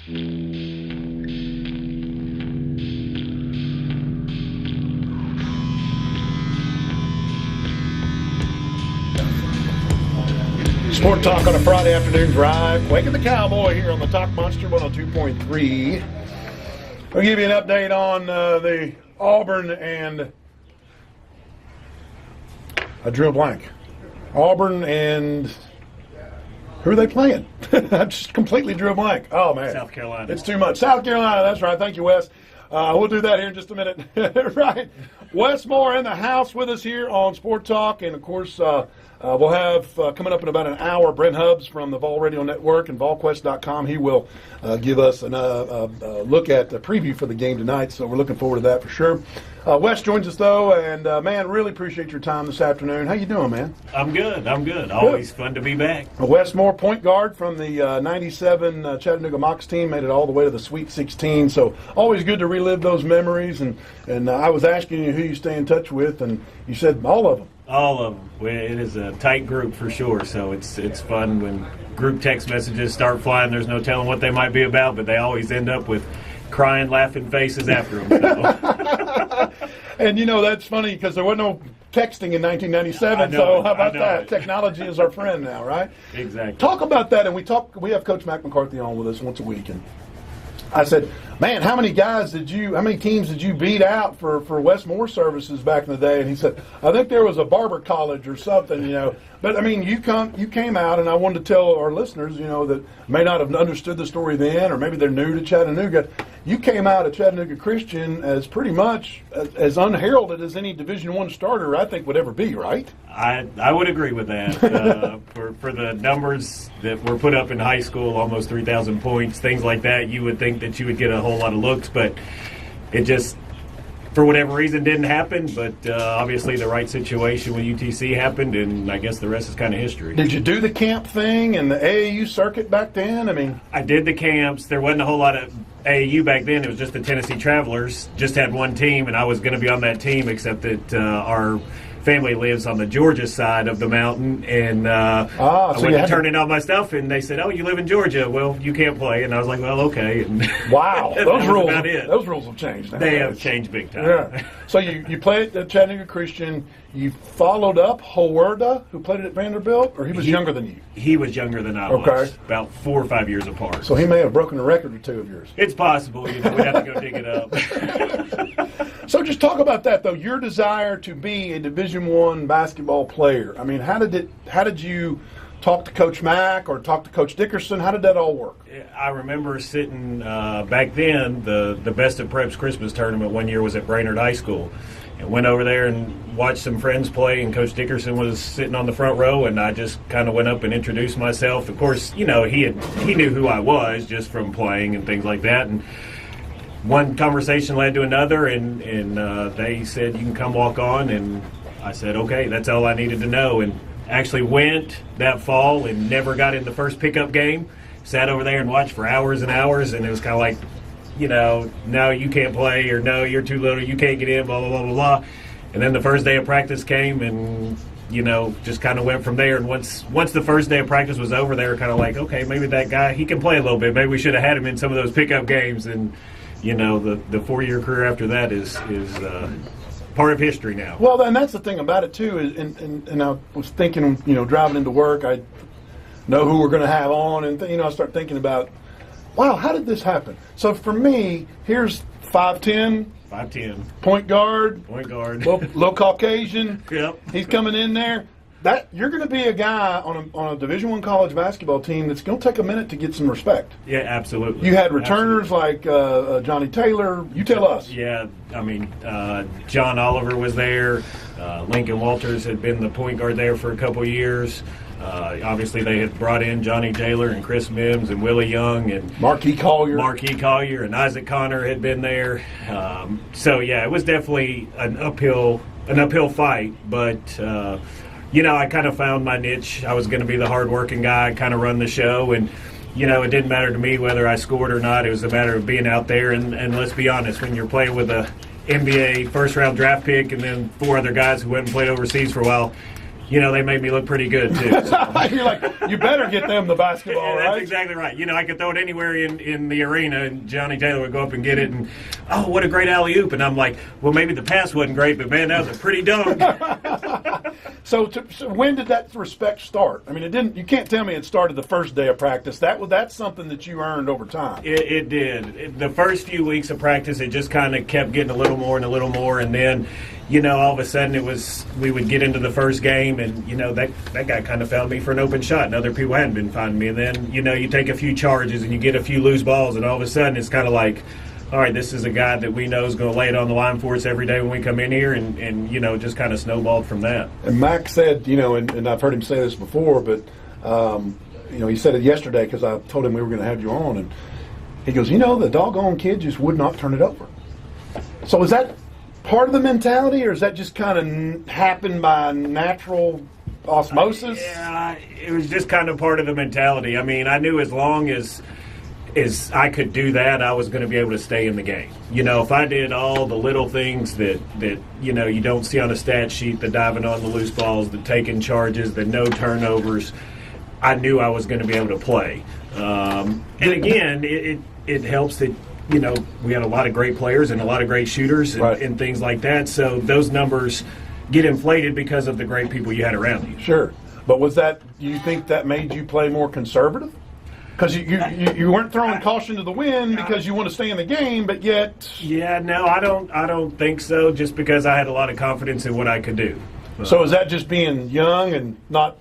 Sport Talk on a Friday afternoon drive. Waking the Cowboy here on the Talk Monster 102.3. I'll give you an update on the Auburn and I drew a blank. Auburn and who are they playing? I just completely drew a blank. Oh, man. South Carolina. It's too much. South Carolina, that's right. Thank you, Wes. We'll do that here in just a minute. Right. Wes Moore in the house with us here on Sport Talk. And, of course, we'll have coming up in about an hour Brent Hubbs from the Vol Radio Network and VolQuest.com. He will give us a look at the preview for the game tonight. So we're looking forward to that for sure. Wes joins us, though, and, man, really appreciate your time this afternoon. How you doing, man? I'm good. Always fun to be back. Wes Moore, point guard from the 97 Chattanooga Mocs team, made it all the way to the Sweet 16. So always good to relive those memories. And I was asking you who you stay in touch with, and you said all of them. All of them. It is a tight group for sure, so it's fun when group text messages start flying. There's no telling what they might be about, but they always end up with crying, laughing faces after them. So. And, you know, that's funny because there was no texting in 1997, so how about that? Technology is our friend now, right? Exactly. Talk about that, and we have Coach Mac McCarthy on with us once a week, and I said, man, how many teams did you beat out for Wes Moore services back in the day? And he said, I think there was a barber college or something, you know. But, I mean, you came out, and I wanted to tell our listeners, you know, that may not have understood the story then, or maybe they're new to Chattanooga. You came out of Chattanooga Christian as pretty much as unheralded as any Division I starter I think would ever be, right? I would agree with that. For the numbers that were put up in high school, almost 3,000 points, things like that, you would think that you would get a whole lot of looks, but it just, for whatever reason, didn't happen. But obviously the right situation with UTC happened, and I guess the rest is kind of history. Did you do the camp thing and the AAU circuit back then? I mean, I did the camps. There wasn't a whole lot of AAU back then. It was just the Tennessee Travelers. Just had one team, and I was going to be on that team, except that our family lives on the Georgia side of the mountain, and I went to turn in all my stuff, and they said, "Oh, you live in Georgia? Well, you can't play." And I was like, "Well, okay." And wow, those rules have changed now. They have changed big time. Yeah. So you played at Chattanooga Christian. You followed up Huerta, who played at Vanderbilt, or he was younger than you? He was younger than I was, about 4 or 5 years apart. So he may have broken a record or two of yours. It's possible. You know, we'd have to go dig it up. So just talk about that, though. Your desire to be a Division I basketball player. I mean, how did you talk to Coach Mack or talk to Coach Dickerson? How did that all work? I remember sitting back then. The Best of Preps Christmas tournament one year was at Brainerd High School. And went over there and watched some friends play, and Coach Dickerson was sitting on the front row, and I just kind of went up and introduced myself. Of course, you know, he knew who I was just from playing and things like that. And one conversation led to another, and they said, "You can come walk on." And I said, "Okay, that's all I needed to know." And actually went that fall and never got in the first pickup game. Sat over there and watched for hours and hours, and it was kind of like, you know, no, you can't play, or no, you're too little, you can't get in, blah, blah, blah, blah, blah. And then the first day of practice came, and, you know, just kind of went from there. And once the first day of practice was over, they were kind of like, okay, maybe that guy, he can play a little bit. Maybe we should have had him in some of those pickup games. And, you know, the 4-year career after that is part of history now. Well, and that's the thing about it, too, and I was thinking, you know, driving into work, I know who we're going to have on, and, you know, I start thinking about, wow, how did this happen? So for me, here's 5'10". Point guard. Low Caucasian. Yep. He's coming in there. That you're going to be a guy on a Division I college basketball team that's going to take a minute to get some respect. Yeah, absolutely. You had returners like Johnny Taylor. You tell us. Yeah, I mean, John Oliver was there. Lincoln Walters had been the point guard there for a couple years. Obviously, they had brought in Johnny Taylor and Chris Mims and Willie Young and Marquis Collier and Isaac Connor had been there. So yeah, it was definitely an uphill fight, but you know, I kind of found my niche. I was going to be the hardworking guy, kind of run the show, and you know, it didn't matter to me whether I scored or not. It was a matter of being out there, and let's be honest, when you're playing with a NBA first-round draft pick and then 4 other guys who went and played overseas for a while, they made me look pretty good too. So. You're like, you better get them the basketball, Yeah, right? that's exactly right. I could throw it anywhere in the arena, and Johnny Taylor would go up and get it, and what a great alley oop! And I'm like, well, maybe the pass wasn't great, but man, that was a pretty dunk. So when did that respect start? I mean, it didn't. You can't tell me it started the first day of practice. That's something that you earned over time. It did. The first few weeks of practice, it just kind of kept getting a little more and a little more, and then, all of a sudden we would get into the first game, and that guy kind of found me for an open shot, and other people hadn't been finding me. And then you take a few charges and you get a few loose balls, and all of a sudden it's kind of like, all right, this is a guy that we know is going to lay it on the line for us every day when we come in here, and just kind of snowballed from that. And Mac said, and I've heard him say this before, but he said it yesterday because I told him we were going to have you on, and he goes, the doggone kid just would not turn it over. So is that part of the mentality, or is that just kind of happened by natural osmosis? Yeah, it was just kind of part of the mentality. I mean, I knew as long as I could do that, I was going to be able to stay in the game. If I did all the little things that you don't see on a stat sheet, the diving on the loose balls, the taking charges, the no turnovers, I knew I was going to be able to play. And again, it helps that we had a lot of great players and a lot of great shooters and things like that. So those numbers get inflated because of the great people you had around you. Sure. But do you think that made you play more conservative? Because you weren't throwing caution to the wind because you want to stay in the game, but yet... Yeah, no, I don't think so, just because I had a lot of confidence in what I could do. So is that just being young and not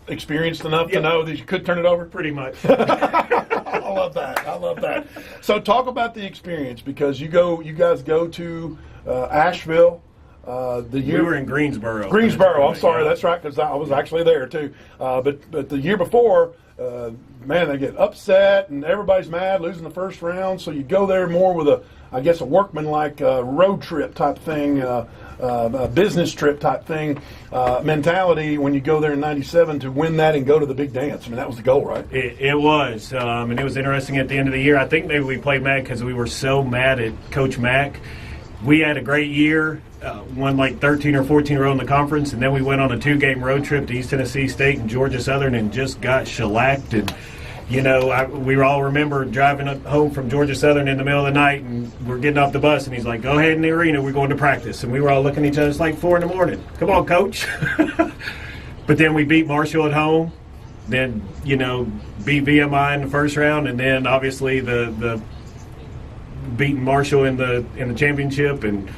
experienced enough to know that you could turn it over? Pretty much. I love that. So talk about the experience, because you guys go to Asheville. We were in Greensboro. I'm sorry, that's right, because I was actually there too. But the year before, they get upset and everybody's mad, losing the first round. So you go there more with a workman-like road trip type thing, a business trip type thing mentality when you go there in '97 to win that and go to the big dance. I mean, that was the goal, right? It was, and it was interesting at the end of the year. I think maybe we played Mac because we were so mad at Coach Mac. We had a great year, won like 13 or 14 in a row in the conference, and then we went on a 2-game road trip to East Tennessee State and Georgia Southern and just got shellacked. And, we all remember driving home from Georgia Southern in the middle of the night, and we're getting off the bus, and he's like, go ahead in the arena, we're going to practice. And we were all looking at each other, it's like 4 a.m. Come on, Coach. But then we beat Marshall at home, then, beat VMI in the first round, and then obviously the beating Marshall in the championship, and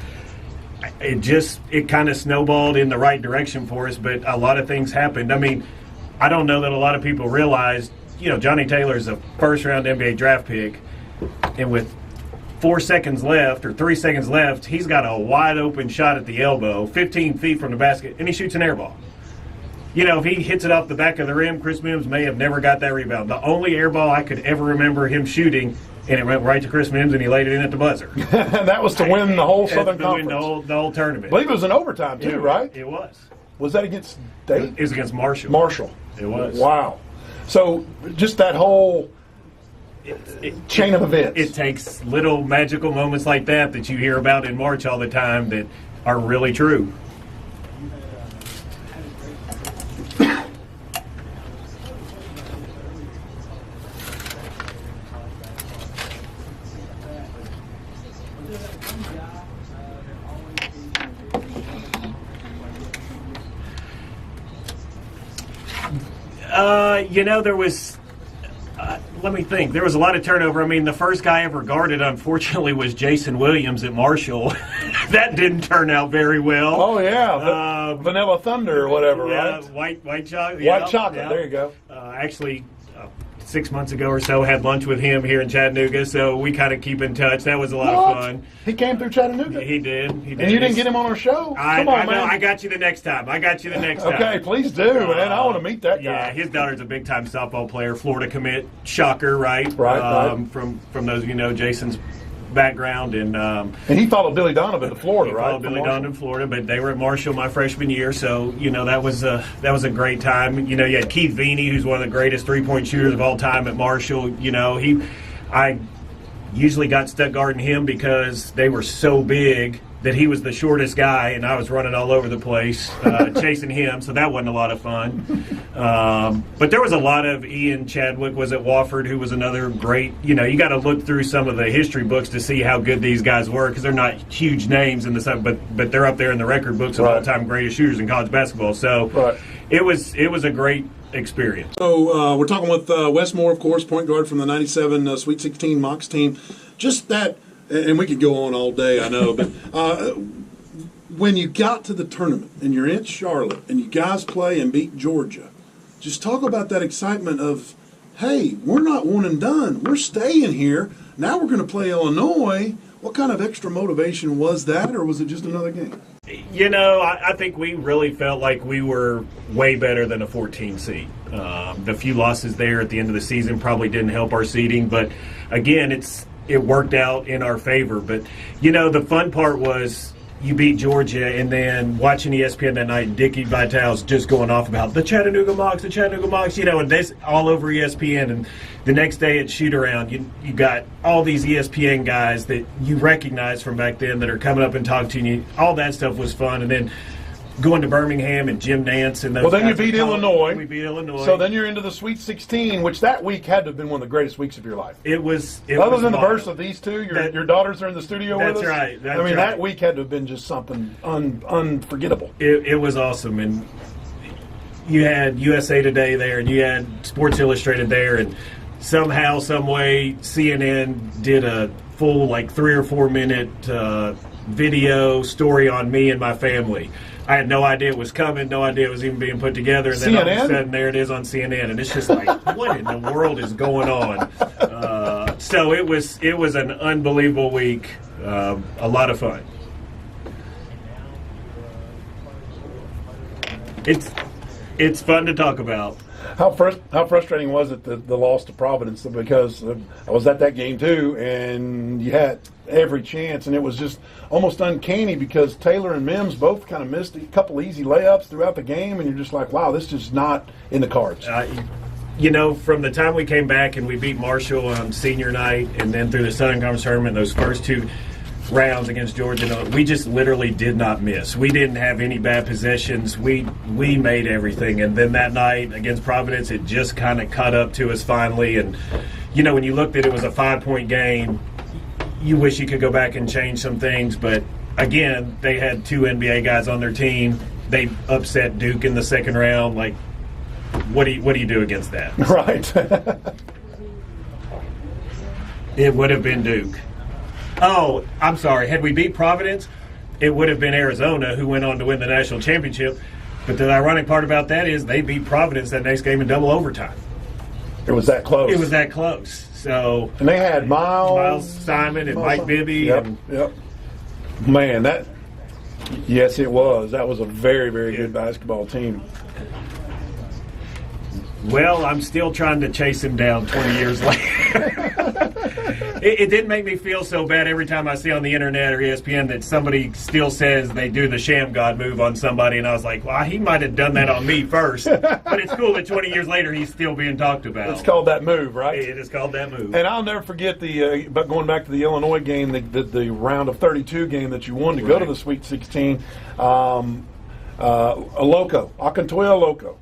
it kind of snowballed in the right direction for us. But a lot of things happened. I mean, I don't know that a lot of people realize, Johnny Taylor is a first-round NBA draft pick, and with 4 seconds left or 3 seconds left, he's got a wide-open shot at the elbow, 15 feet from the basket, and he shoots an air ball. If he hits it off the back of the rim, Chris Mims may have never got that rebound. The only air ball I could ever remember him shooting, and it went right to Chris Mims, and he laid it in at the buzzer. That was to win the whole Southern Conference. To win the whole tournament. I believe it was in overtime, too, right? It was. Was that against Dayton? It was against Marshall. It was. Wow. So just that whole chain of events. It takes little magical moments like that you hear about in March all the time that are really true. There was, let me think, there was a lot of turnover. I mean, the first guy ever guarded, unfortunately, was Jason Williams at Marshall. That didn't turn out very well. Oh, yeah. Vanilla Thunder or whatever, right? White chocolate. White chocolate, there you go. Actually, 6 months ago or so, had lunch with him here in Chattanooga, so we kind of keep in touch. That was a lot of fun. He came through Chattanooga? He did. And you didn't get him on our show? Come on, man. I got you the next time. Okay, please do, man. I want to meet that guy. Yeah, his daughter's a big-time softball player, Florida commit. Shocker, right? Right. From those Jason's background. And he followed Billy Donovan to Florida, right? Followed Billy Donovan to Florida, but they were at Marshall my freshman year, so that was a great time. You had Keith Veeney, who's one of the greatest three-point shooters of all time at Marshall. I usually got stuck guarding him because they were so big that he was the shortest guy, and I was running all over the place chasing him, so that wasn't a lot of fun. But there was a lot of Ian Chadwick was at Wofford, who was another great, you got to look through some of the history books to see how good these guys were, because they're not huge names in the stuff, but they're up there in the record books of all-time greatest shooters in college basketball. So it was a great experience. So we're talking with Wes Moore, of course, point guard from the 97 Sweet 16 Mocs team. Just that, and we could go on all day, I know, but when you got to the tournament and you're in Charlotte and you guys play and beat Georgia, just talk about that excitement of, hey, we're not one and done. We're staying here. Now we're going to play Illinois. What kind of extra motivation was that, or was it just another game? I think we really felt like we were way better than a 14 seed. The few losses there at the end of the season probably didn't help our seeding, but again, it worked out in our favor. But, the fun part was you beat Georgia, and then watching ESPN that night, Dickie Vitale's just going off about the Chattanooga Mocs, and this all over ESPN. And the next day at shoot-around, you got all these ESPN guys that you recognize from back then that are coming up and talking to you. All that stuff was fun. And then going to Birmingham and Jim Nance and those then you guys beat Illinois. We beat Illinois. So then you're into the Sweet 16, which that week had to have been one of the greatest weeks of your life. It was. Other than the burst of these two, your daughters are in the studio with us. That's right. That week had to have been just something unforgettable. It was awesome, and you had USA Today there, and you had Sports Illustrated there, and somehow, some way, CNN did a full 3 or 4 minute video story on me and my family. I had no idea it was coming, no idea it was even being put together, and then all of a sudden there it is on CNN, and it's just like, what in the world is going on? So it was an unbelievable week, a lot of fun. It's fun to talk about. How frustrating was it, the loss to Providence? Because I was at that game too, and you had every chance, and it was just almost uncanny because Taylor and Mims both kind of missed a couple easy layups throughout the game, and you're just like, wow, this is not in the cards. From the time we came back and we beat Marshall on senior night, and then through the Southern Conference tournament, those first two rounds against Georgia, we just literally did not miss. We didn't have any bad possessions. We made everything. And then that night against Providence, it just kind of caught up to us finally. And, when you looked at it was a 5-point game, you wish you could go back and change some things. But, again, they had 2 NBA guys on their team. They upset Duke in the second round. What do you do against that? Right. It would have been Duke. Oh, I'm sorry. Had we beat Providence, it would have been Arizona, who went on to win the national championship. But the ironic part about that is they beat Providence that next game in double overtime. It was that close. It was that close. So, and they had Miles Simon and Mike Bibby. Yep. Man, yes, it was. That was a very, very good basketball team. Well, I'm still trying to chase him down 20 years later. It didn't make me feel so bad every time I see on the internet or ESPN that somebody still says they do the sham god move on somebody, and I was like, well, he might have done that on me first. But it's cool that 20 years later he's still being talked about. It's called that move, right? It is called that move. And I'll never forget but going back to the Illinois game, the round of 32 game that you won to go to the Sweet 16. Akintoye Loco.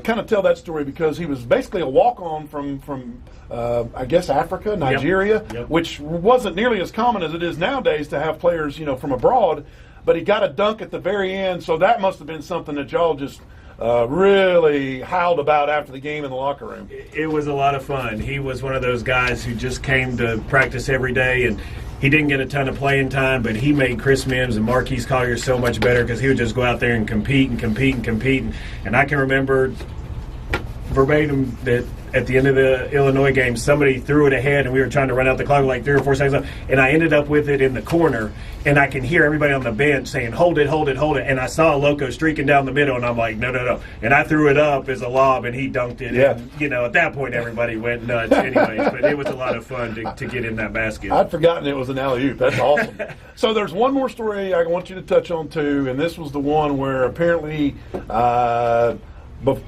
Kind of tell that story because he was basically a walk-on from I guess Africa, Nigeria, which wasn't nearly as common as it is nowadays to have players, from abroad. But he got a dunk at the very end, so that must have been something that y'all just really howled about after the game in the locker room. It was a lot of fun. He was one of those guys who just came to practice every day, and he didn't get a ton of playing time, but he made Chris Mims and Marquise Collier so much better because he would just go out there and compete. And I can remember verbatim that at the end of the Illinois game, somebody threw it ahead, and we were trying to run out the clock 3 or 4 seconds, and I ended up with it in the corner, and I can hear everybody on the bench saying, hold it, and I saw Loco streaking down the middle, and I'm like, no, and I threw it up as a lob, and he dunked it, and, at that point, everybody went nuts anyways, but it was a lot of fun to get in that basket. I'd forgotten it was an alley-oop. That's awesome. So there's one more story I want you to touch on, too, and this was the one where apparently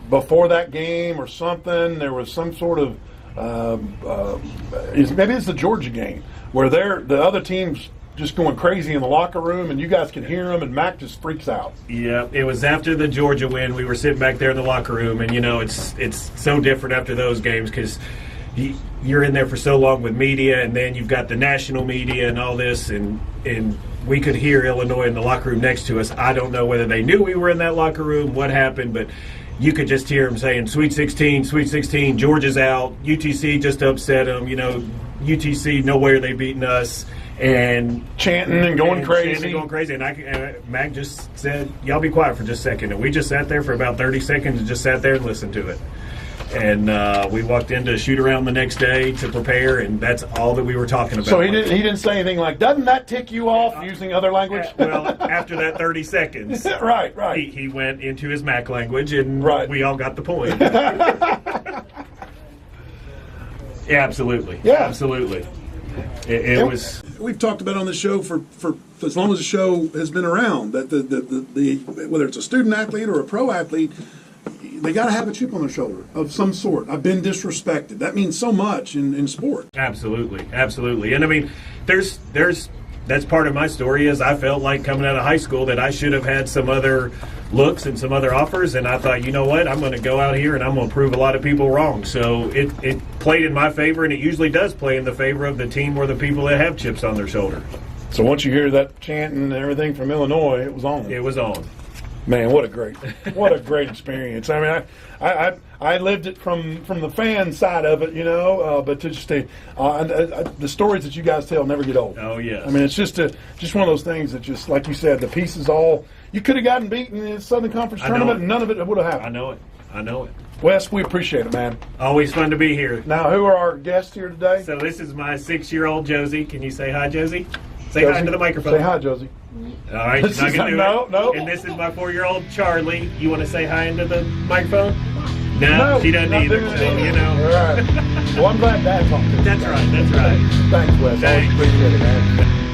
before that game or something, there was some sort of maybe it's the Georgia game where the other team's just going crazy in the locker room, and you guys can hear him, and Mac just freaks out. Yeah, it was after the Georgia win. We were sitting back there in the locker room, and it's so different after those games because you're in there for so long with media, and then you've got the national media and all this, and we could hear Illinois in the locker room next to us. I don't know whether they knew we were in that locker room, what happened, but you could just hear them saying, Sweet 16, Georgia's out, UTC just upset them, UTC, no way are they beating us. And chanting and going crazy. And Mac just said, y'all be quiet for just a second. And we just sat there for about 30 seconds and just sat there and listened to it. And we walked into shoot around the next day to prepare, and that's all that we were talking about. So he didn't say anything like, doesn't that tick you off using other language? Well, after that 30 seconds, right. He went into his Mac language, and we all got the point. Yeah, absolutely. Yeah. Absolutely. It was. We've talked about on the show for as long as the show has been around that the whether it's a student athlete or a pro athlete, they got to have a chip on their shoulder of some sort. I've been disrespected. That means so much in sport. Absolutely. And I mean, there's that's part of my story is I felt like coming out of high school that I should have had some other looks and some other offers, and I thought, you know what, I'm going to go out here and I'm going to prove a lot of people wrong. So it played in my favor, and it usually does play in the favor of the team or the people that have chips on their shoulder. So once you hear that chanting and everything from Illinois, it was on. It was on. Man, what a great experience. I mean, I lived it from the fan side of it, but to just the stories that you guys tell never get old. Oh yes. I mean, it's just one of those things that just, like you said, the pieces all you could have gotten beaten in the Southern Conference tournament, and none of it would have happened. I know it. Wes, we appreciate it, man. Always fun to be here. Now, who are our guests here today? So this is my 6-year-old Josie. Can you say hi, Josie? Say Josie, hi into the microphone. Say hi, Josie. All right, she's not going to do it. No. And this is my 4-year-old Charlie. You want to say hi into the microphone? No, she doesn't either. So, All right. Well, I'm glad Dad talked to you. That's right. Thanks, Wes. Thanks. Always appreciate it, man.